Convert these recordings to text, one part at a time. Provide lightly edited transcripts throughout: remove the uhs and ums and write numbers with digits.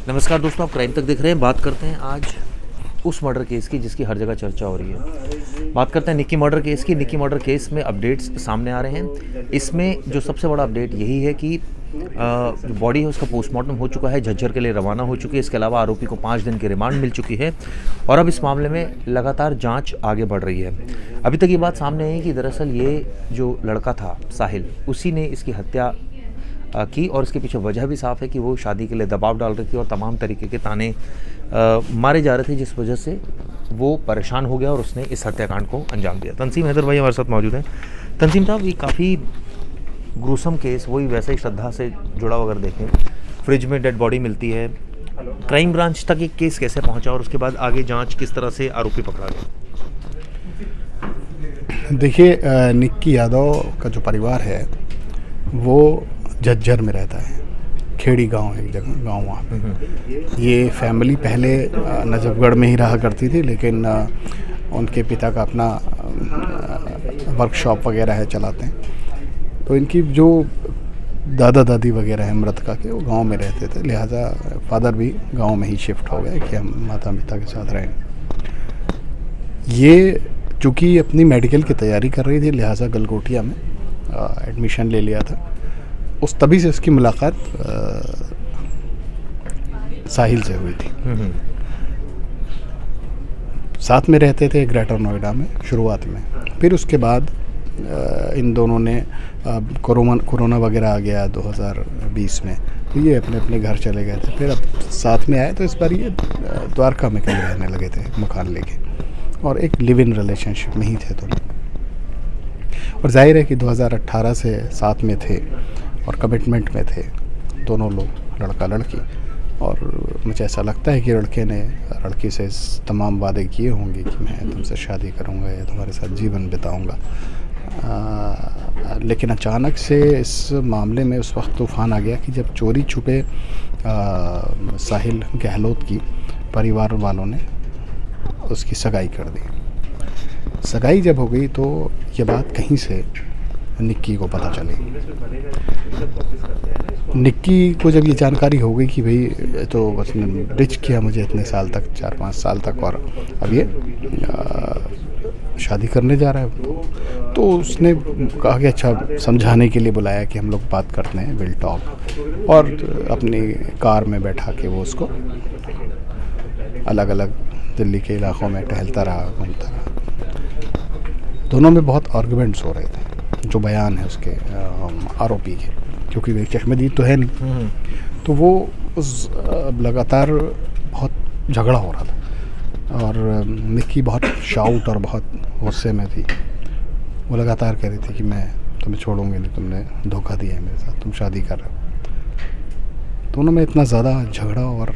नमस्कार दोस्तों, आप क्राइम तक देख रहे हैं। बात करते हैं आज उस मर्डर केस की जिसकी हर जगह चर्चा हो रही है। बात करते हैं निक्की मर्डर केस की। निक्की मर्डर केस में अपडेट्स सामने आ रहे हैं। इसमें जो सबसे बड़ा अपडेट यही है कि जो बॉडी है उसका पोस्टमार्टम हो चुका है, झज्जर के लिए रवाना हो चुकी है। इसके अलावा आरोपी को 5 दिन की रिमांड मिल चुकी है और अब इस मामले में लगातार जांच आगे बढ़ रही है। अभी तक ये बात सामने आई कि दरअसल ये जो लड़का था साहिल, उसी ने इसकी हत्या की और इसके पीछे वजह भी साफ़ है कि वो शादी के लिए दबाव डाल रही थी और तमाम तरीके के ताने मारे जा रहे थे, जिस वजह से वो परेशान हो गया और उसने इस हत्याकांड को अंजाम दिया। तंसीम हैदर भाई हमारे साथ मौजूद हैं। तंसीम साहब, ये काफ़ी ग्रूसम केस, वही वैसे ही श्रद्धा से जुड़ा अगर देखें, फ्रिज में डेड बॉडी मिलती है, क्राइम ब्रांच तक एक केस कैसे पहुंचा और उसके बाद आगे जांच किस तरह से आरोपी पकड़ा गया? देखिए, निक्की यादव का जो परिवार है वो झज्जर में रहता है। खेड़ी गांव है, एक जगह गांव वहाँ पे। ये फैमिली पहले नजफगढ़ में ही रहा करती थी, लेकिन उनके पिता का अपना वर्कशॉप वगैरह है, चलाते हैं। तो इनकी जो दादा दादी वगैरह हैं मृतका के, वो गांव में रहते थे, लिहाजा फादर भी गांव में ही शिफ्ट हो गए कि हम माता पिता के साथ रहें। ये चूँकि अपनी मेडिकल की तैयारी कर रही थी, लिहाजा गलगोटिया में एडमिशन ले लिया था। उस तभी से उसकी मुलाकात साहिल से हुई थी। साथ में रहते थे ग्रेटर नोएडा में शुरुआत में। फिर उसके बाद इन दोनों ने कोरोना वगैरह आ गया 2020 में, तो ये अपने अपने घर चले गए थे। फिर अब साथ में आए तो इस बार ये द्वारका में कहीं रहने लगे थे मकान लेके, और एक लिव इन रिलेशनशिप में ही थे दोनों। और जाहिर है कि 2018 से साथ में थे और कमिटमेंट में थे दोनों लोग, लड़का लड़की। और मुझे ऐसा लगता है कि लड़के ने लड़की से तमाम वादे किए होंगे कि मैं तुमसे शादी करूंगा या तुम्हारे साथ जीवन बिताऊंगा। लेकिन अचानक से इस मामले में उस वक्त तूफान आ गया कि जब चोरी छुपे साहिल गहलोत की परिवार वालों ने उसकी सगाई कर दी। सगाई जब हो गई तो ये बात कहीं से निक्की को पता चली। निक्की को जब ये जानकारी हो गई कि भाई तो उसने डिच किया मुझे इतने साल तक, 4-5 साल तक, और अब ये शादी करने जा रहा है, तो उसने कहा कि अच्छा, समझाने के लिए बुलाया कि हम लोग बात करते हैं, विल टॉक। और अपनी कार में बैठा के वो उसको अलग अलग दिल्ली के इलाकों में टहलता रहा, घूमता रहा। दोनों में बहुत आर्गुमेंट्स हो रहे थे, जो बयान है उसके आरोपी के, क्योंकि वे चश्मदीद तो है नहीं। तो वो उस लगातार बहुत झगड़ा हो रहा था और निक्की बहुत शाउट और बहुत गुस्से में थी। वो लगातार कह रही थी कि मैं तुम्हें छोड़ूंगी नहीं, तुमने धोखा दिया है मेरे साथ, तुम शादी कर रहे हो। दोनों में इतना ज़्यादा झगड़ा और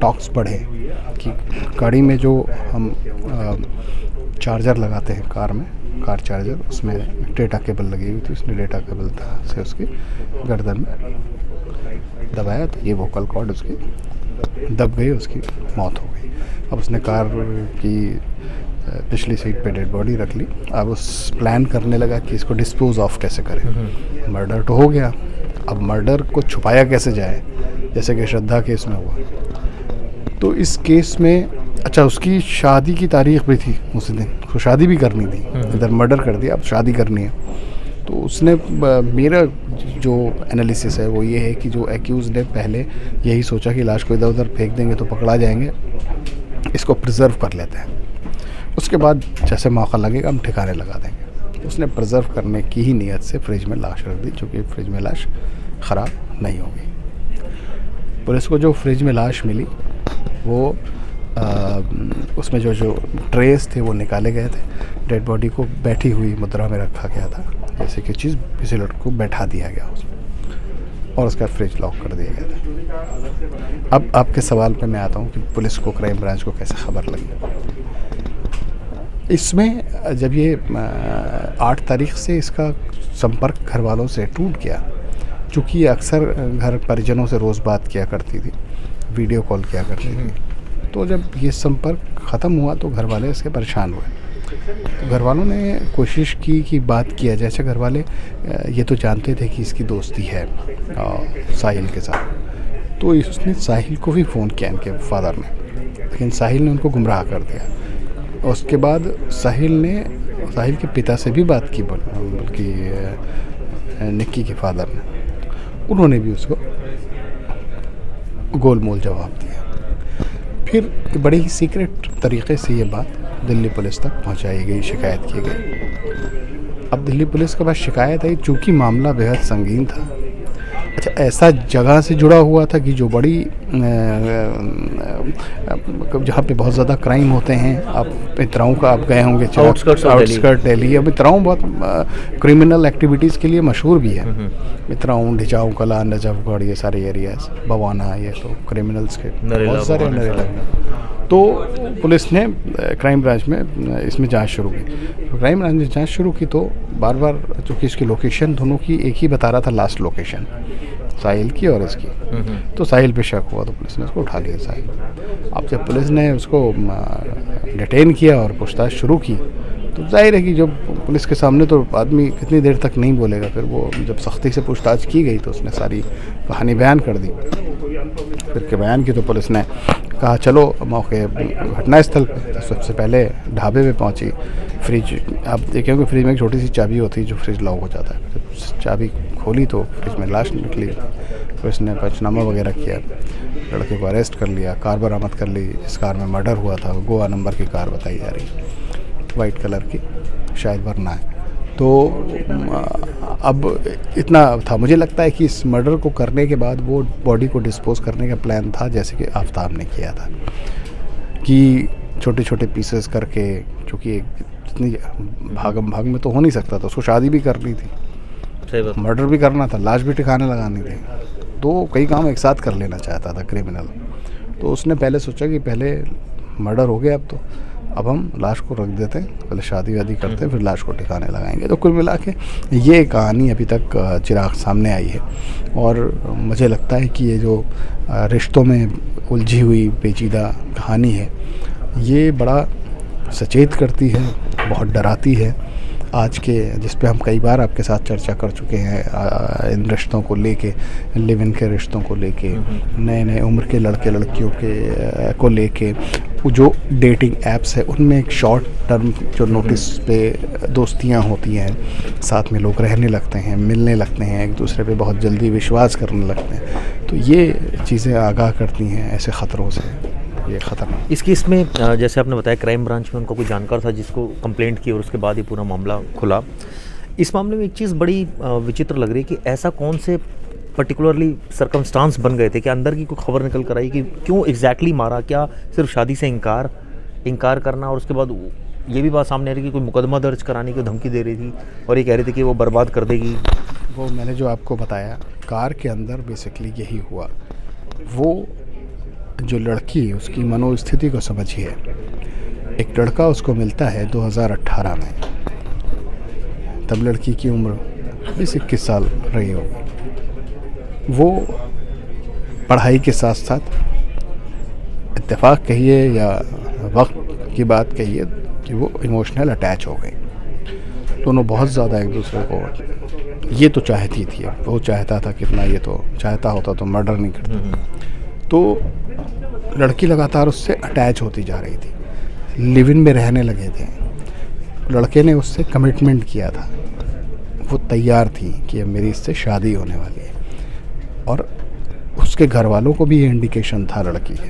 टॉक्स बढ़े कि गाड़ी में जो हम चार्जर लगाते हैं कार में, कार चार्जर, उसमें डेटा केबल लगी हुई थी। उसने डेटा केबल से उसकी गर्दन में दबाया तो ये वोकल कॉर्ड उसकी दब गई, उसकी मौत हो गई। अब उसने कार की पिछली सीट पे डेड बॉडी रख ली। अब उस प्लान करने लगा कि इसको डिस्पोज ऑफ कैसे करें। मर्डर तो हो गया, अब मर्डर को छुपाया कैसे जाए, जैसे कि श्रद्धा केस में हुआ। तो इस केस में अच्छा, उसकी शादी की तारीख भी थी उस दिन, उसको शादी भी करनी थी। इधर मर्डर कर दिया, अब शादी करनी है। तो उसने, मेरा जो एनालिसिस है वो ये है कि जो एक्यूज़ ने पहले यही सोचा कि लाश को इधर उधर फेंक देंगे तो पकड़ा जाएंगे, इसको प्रिजर्व कर लेते हैं, उसके बाद जैसे मौका लगेगा हम ठिकाने लगा देंगे। उसने प्रिजर्व करने की ही नीयत से फ्रिज में लाश रख दी, चूँकि फ्रिज में लाश ख़राब नहीं होगी। पुलिस को जो फ्रिज में लाश मिली वो उसमें जो ट्रेस थे वो निकाले गए थे। डेड बॉडी को बैठी हुई मुद्रा में रखा गया था, जैसे कि चीज़ किसी लड़के को बैठा दिया गया उसमें, और उसका फ्रिज लॉक कर दिया गया था। अब आपके सवाल पे मैं आता हूँ कि पुलिस को, क्राइम ब्रांच को कैसे खबर लगी। इसमें जब ये 8 तारीख से इसका संपर्क घर वालों से टूट गया, चूँकि ये अक्सर घर परिजनों से रोज़ बात किया करती थी, वीडियो कॉल किया करती थी, तो जब ये संपर्क ख़त्म हुआ तो घर वाले इसके परेशान हुए। तो घर वालों ने कोशिश की कि बात किया जाए। जैसे घर वाले ये तो जानते थे कि इसकी दोस्ती है साहिल के साथ, तो उसने साहिल को भी फ़ोन किया इनके फादर ने, लेकिन साहिल ने उनको गुमराह कर दिया। उसके बाद साहिल के पिता से भी बात की, बल्कि निक्की के फादर ने, उन्होंने भी उसको गोलमोल जवाब दिया। फिर बड़ी ही सीक्रेट तरीके से ये बात दिल्ली पुलिस तक पहुंचाई गई, शिकायत की गई। अब दिल्ली पुलिस के पास शिकायत आई, चूँकि मामला बेहद संगीन था। अच्छा, ऐसा जगह से जुड़ा हुआ था कि जो बड़ी जहाँ पे बहुत ज़्यादा क्राइम होते हैं। आप मित्राओं का आप गए होंगे, आउटस्कर्ट दिल्ली। अब मित्राओं बहुत क्रिमिनल एक्टिविटीज़ के लिए मशहूर भी है। मित्राओं, ढिचाऊ कला, नजफगढ़, ये सारे एरियाज, बवाना, ये तो क्रिमिनल्स के बहुत सारे नरेला। तो पुलिस ने क्राइम ब्रांच में इसमें जांच शुरू की। क्राइम ब्रांच ने जांच शुरू की तो बार बार, चूँकि इसकी लोकेशन दोनों की एक ही बता रहा था, लास्ट लोकेशन साहिल की और इसकी, तो साहिल पे शक हुआ तो पुलिस ने उसको उठा लिया साहिल। अब जब पुलिस ने उसको डिटेन किया और पूछताछ शुरू की तो जाहिर है कि जब पुलिस के सामने तो आदमी कितनी देर तक नहीं बोलेगा। फिर वो जब सख्ती से पूछताछ की गई तो उसने सारी कहानी बयान कर दी। फिर के बयान की तो पुलिस ने कहा चलो मौके घटनास्थल पे। तो सबसे पहले ढाबे पे पहुंची। फ्रिज, आप देखेंगे फ्रिज में एक छोटी सी चाबी होती है जो फ्रिज लॉक हो जाता है। जब चाबी खोली तो फ्रिज में लाश निकली। पुलिस ने पंचनामा वगैरह किया, लड़के को अरेस्ट कर लिया, कार बरामद कर ली। जिस कार में मर्डर हुआ था, गोवा नंबर की कार बताई जा रही, वाइट कलर की, शायद वरना है। तो अब इतना था। मुझे लगता है कि इस मर्डर को करने के बाद वो बॉडी को डिस्पोज करने का प्लान था, जैसे कि आफ्ताब ने किया था, कि छोटे छोटे पीसेस करके, चूँकि इतनी भागम भाग में तो हो नहीं सकता था, उसको शादी भी करनी थी, मर्डर भी करना था, लाश भी ठिकाने लगानी थी, तो कई काम एक साथ कर लेना चाहता था क्रिमिनल। तो उसने पहले सोचा कि पहले मर्डर हो गया, अब हम लाश को रख देते हैं, पहले शादी वादी करते हैं, फिर लाश को ठिकाने लगाएंगे। तो कुल मिला के ये कहानी अभी तक चिराग सामने आई है। और मुझे लगता है कि ये जो रिश्तों में उलझी हुई पेचीदा कहानी है, ये बड़ा सचेत करती है, बहुत डराती है। आज के, जिस पे हम कई बार आपके साथ चर्चा कर चुके हैं, इन रिश्तों को लेके, लिव इन के रिश्तों को लेके, नए नए उम्र के लड़के लड़कियों के को लेके, जो डेटिंग ऐप्स है उनमें एक शॉर्ट टर्म जो नोटिस पे दोस्तियां होती हैं, साथ में लोग रहने लगते हैं, मिलने लगते हैं, एक दूसरे पे बहुत जल्दी विश्वास करने लगते हैं। तो ये चीज़ें आगाह करती हैं ऐसे ख़तरों से। ये खतरनाक इस केस में जैसे आपने बताया क्राइम ब्रांच में उनको कोई जानकार था जिसको कंप्लेंट की और उसके बाद ही पूरा मामला खुला। इस मामले में एक चीज़ बड़ी विचित्र लग रही है कि ऐसा कौन से पर्टिकुलरली सर्कमस्टांस बन गए थे कि अंदर की कोई खबर निकल कर आई कि क्यों एग्जैक्टली मारा। क्या सिर्फ शादी से इनकार करना, और उसके बाद ये भी बात सामने आ रही कि कोई मुकदमा दर्ज कराने की धमकी दे रही थी और ये कह रही थी कि वो बर्बाद कर देगी। वो मैंने जो आपको बताया, कार के अंदर बेसिकली यही हुआ। वो जो लड़की है उसकी मनोस्थिति को समझिए। एक लड़का उसको मिलता है 2018 में, तब लड़की की उम्र 20-21 साल रही होगी। वो पढ़ाई के साथ साथ, इत्तेफाक कहिए या वक्त की बात कहिए, कि वो इमोशनल अटैच हो गई। दोनों बहुत ज़्यादा एक दूसरे को, ये तो चाहती थी, वो चाहता था कितना, ये तो चाहता होता तो मर्डर नहीं करता। तो लड़की लगातार उससे अटैच होती जा रही थी, लिव इन में रहने लगे थे। लड़के ने उससे कमिटमेंट किया था, वो तैयार थी कि अब मेरी इससे शादी होने वाली है, और उसके घर वालों को भी ये इंडिकेशन था लड़की के।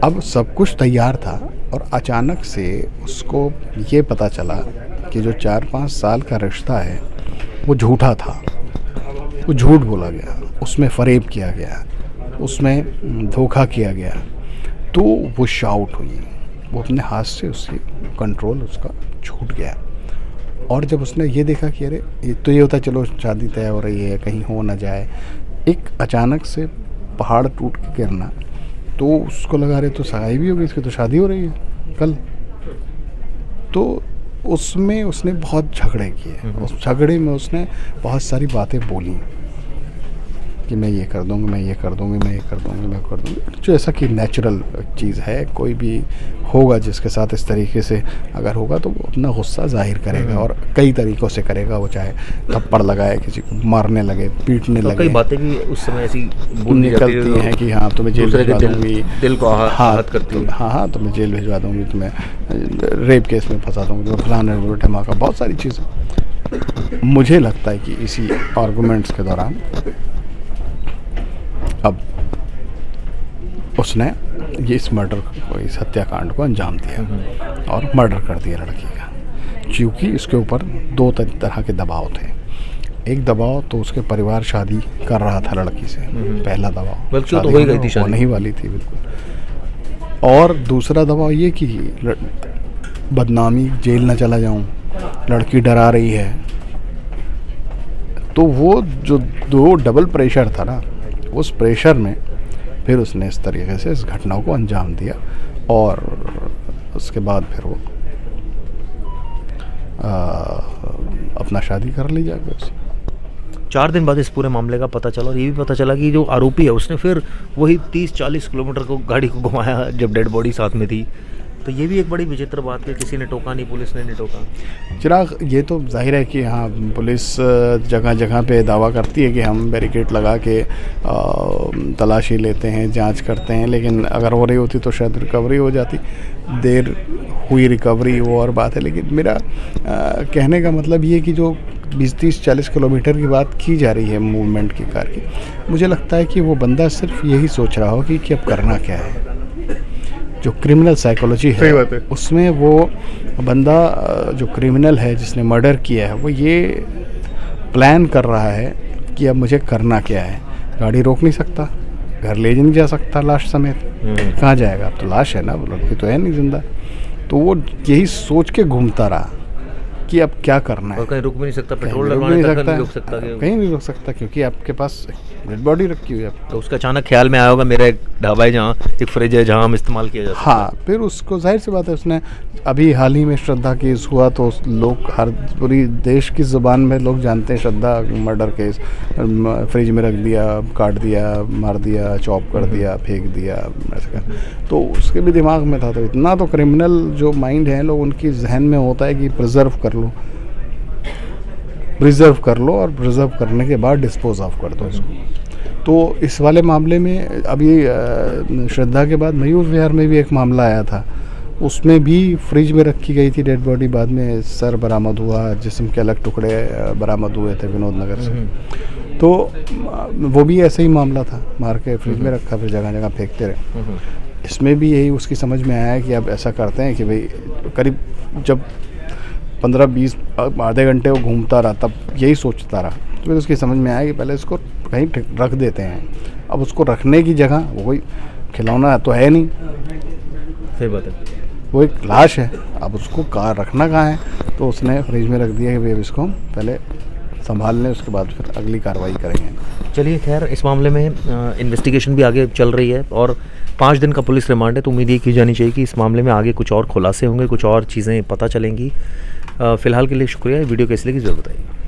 अब सब कुछ तैयार था और अचानक से उसको ये पता चला कि जो 4-5 साल का रिश्ता है वो झूठा था, वो झूठ बोला गया, उसमें फरेब किया गया, उसमें धोखा किया गया। तो वो शाउट हुई, वो अपने हाथ से उससे कंट्रोल उसका छूट गया। और जब उसने ये देखा कि अरे ये होता चलो शादी तय हो रही है, कहीं हो ना जाए, एक अचानक से पहाड़ टूट के गिरना, तो उसको लगा रहे तो सगाई भी होगी, इसकी तो शादी हो रही है कल। तो उसमें उसने बहुत झगड़े किए, उस झगड़े में उसने बहुत सारी बातें बोली। कि मैं ये कर दूँगी, मैं ये कर दूँगी, मैं ये कर दूँगी, मैं कर दूँगी, जो ऐसा कि नेचुरल चीज़ है। कोई भी होगा जिसके साथ इस तरीके से अगर होगा तो वो अपना गुस्सा जाहिर करेगा और कई तरीक़ों से करेगा। वो चाहे थप्पड़ लगाए, किसी को मारने लगे, पीटने तो लगे। कई बातें भी उस समय ऐसी निकलती हैं कि हाँ तुम्हें जेल भिजवा दूँगी, दिल को आहत करती है। हाँ तुम्हें जेल भिजवा दूँगी, तुम्हें रेप केस में फंसा दूँगी, तुम्हें फलाना ढमाका, बहुत सारी चीज़ें। मुझे लगता है कि इसी आर्गूमेंट्स के दौरान अब उसने ये इस मर्डर को, इस हत्याकांड को अंजाम दिया और मर्डर कर दिया लड़की का। क्योंकि इसके ऊपर दो तरह के दबाव थे। एक दबाव तो उसके परिवार शादी कर रहा था लड़की से, पहला दबाव, बल्कि तो हो ही गई थी, शादी होने ही वाली थी बिल्कुल। और दूसरा दबाव ये कि बदनामी, जेल ना चला जाऊं, लड़की डरा रही है। तो वो जो दो डबल प्रेशर था ना, उस प्रेशर में फिर उसने इस तरीके से इस घटना को अंजाम दिया और उसके बाद फिर वो अपना शादी कर ली जाके उससे। 4 दिन बाद इस पूरे मामले का पता चला और ये भी पता चला कि जो आरोपी है उसने फिर वही 30-40 किलोमीटर को गाड़ी को घुमाया जब डेड बॉडी साथ में थी। तो ये भी एक बड़ी विचित्र बात है, किसी ने टोका नहीं, पुलिस ने नहीं टोका। चिराग, ये तो जाहिर है कि हाँ पुलिस जगह जगह पे दावा करती है कि हम बैरिकेड लगा के तलाशी लेते हैं, जांच करते हैं, लेकिन अगर हो रही होती तो शायद रिकवरी हो जाती। देर हुई रिकवरी वो और बात है, लेकिन मेरा कहने का मतलब ये कि जो 20-30-40 किलोमीटर की बात की जा रही है मूवमेंट की कार की, मुझे लगता है कि वो बंदा सिर्फ यही सोच रहा हो कि अब करना क्या है। जो क्रिमिनल साइकोलॉजी है उसमें वो बंदा जो क्रिमिनल है जिसने मर्डर किया है वो ये प्लान कर रहा है कि अब मुझे करना क्या है। गाड़ी रोक नहीं सकता, घर ले नहीं जा सकता लाश समेत, कहाँ जाएगा? अब तो लाश है ना, वो लड़की तो है नहीं जिंदा। तो वो यही सोच के घूमता रहा कि अब क्या करना है। और कहीं रुक भी नहीं सकता, पेट्रोल लगवाने तक नहीं रुक सकता, कहीं नहीं रुक सकता क्योंकि आपके पास डेड बॉडी रखी हुई है। तो उसका अचानक ख्याल में आया होगा मेरा एक ढाबा है जहाँ एक फ्रिज है जहाँ हम इस्तेमाल किया जाता है। हाँ, फिर उसको जाहिर सी बात है, उसने अभी हाल ही में श्रद्धा केस हुआ तो लोग हर पूरी देश की ज़ुबान में लोग जानते हैं श्रद्धा मर्डर केस। फ्रिज में रख दिया, काट दिया, मार दिया, चॉप कर दिया, फेंक दिया, ऐसे कर। तो उसके भी दिमाग में था। तो इतना तो क्रिमिनल जो माइंड है लोग, उनकी जहन में होता है कि प्रिजर्व कर लो और प्रिजर्व करने के बाद डिस्पोज ऑफ कर दो इसको। तो इस वाले मामले में अभी श्रद्धा के बाद मयूर विहार में भी एक मामला आया था, उसमें भी फ्रिज में रखी गई थी डेड बॉडी, बाद में सर बरामद हुआ, जिस्म के अलग टुकड़े बरामद हुए थे विनोद नगर से। तो वो भी ऐसा ही मामला था, मार के फ्रिज में रखा, फिर जगह जगह फेंकते रहे। इसमें भी यही उसकी समझ में आया कि अब ऐसा करते हैं कि भाई करीब जब 15-20 आधे घंटे वो घूमता रहा तब यही सोचता रहा। तो फिर उसकी समझ में आया कि पहले इसको कहीं रख देते हैं। अब उसको रखने की जगह, वो कोई खिलौना तो है नहीं, सही बात है, वो एक लाश है, अब उसको रखना कहाँ है? तो उसने फ्रिज में रख दिया कि भाई अब इसको पहले संभाल लें, उसके बाद फिर अगली कार्रवाई करेंगे। चलिए खैर, इस मामले में इन्वेस्टिगेशन भी आगे चल रही है और 5 दिन का पुलिस रिमांड है। तो उम्मीद ये की जानी चाहिए कि इस मामले में आगे कुछ और खुलासे होंगे, कुछ और चीज़ें पता चलेंगी। फ़िलहाल के लिए शुक्रिया। वीडियो कैसी लगी ज़रूर बताइए।